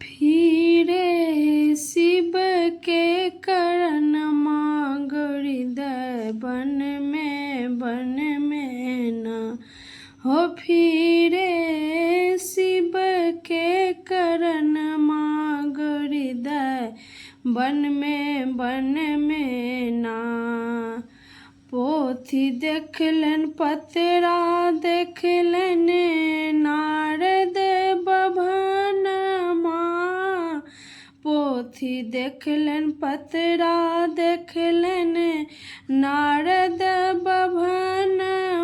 फिरे शिव के करण मांग हृदय बन में ना हो। फिरे शिव के करण मांग हृदय बन में ना। पोथी देखलन पतरा देखलन नारद बभन माँ। पोथी देखलन पतरा देखलन नारद बभन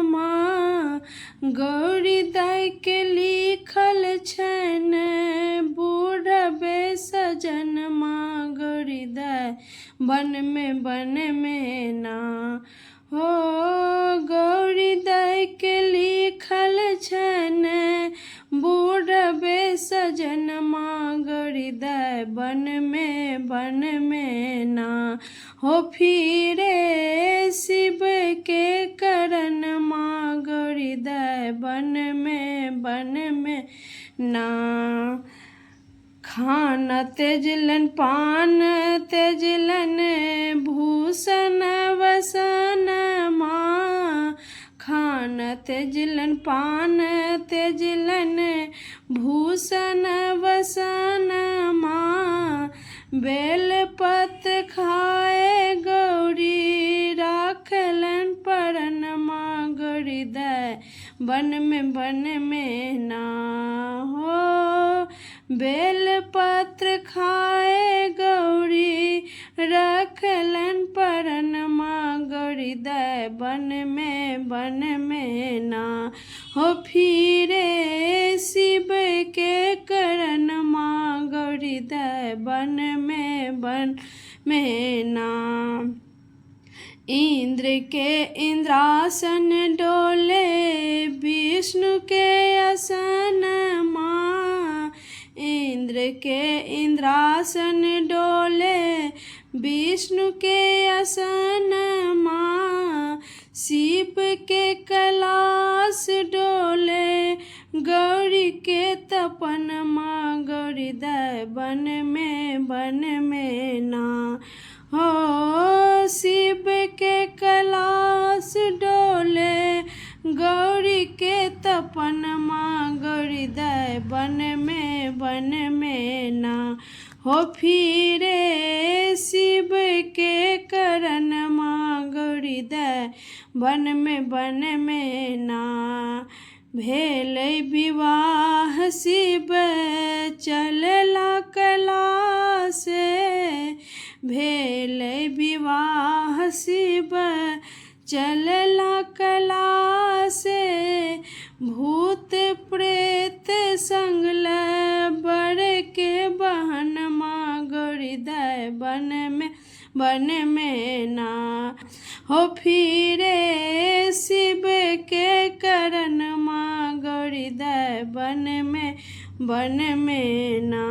माँ। गौरी दाई के लिखल छन बूढ़बे सजन माँ हृदय बन में ना हो। गौरी दाई के लिखल छन बूढ़बे सजन माँ हृदय बन में ना हो। फिरे शिव के करण मांग हृदय बन में ना। खाना त्यजलन पान त्यजलन भूषण वसन माँ। खाना त्यजलन पान त्यजलन भूषण वसन माँ। बेलपत्र खाए गौरी राखलन परन माँ हृदय बन में ना हो। बेलपत्र खाए गौरी रखलन परन माँ हृदय बन में ना हो। फिरे शिव के करण माँ हृदय बन में ना। इंद्र के इंद्रासन डोले विष्णु के आसन माँ। इंद्र के इंद्रासन डोले विष्णु के आसन माँ। शिव के कैलाश डोले गौरी के तपन माँ हृदय बन में ना हो। शिव के कैलाश डोले गौरी के तपन माँ हृदय बन में ना हो। फिरे शिव के करण माँ हृदय बन में ना। भेल विवाह शिव चलला कैलाश। भेल विवाह शिव चलला कैलाश। भूत प्रेत संगल बर के बहन माँ हृदय बन में ना हो। फिरे शिव के करण माँ हृदय बन में ना।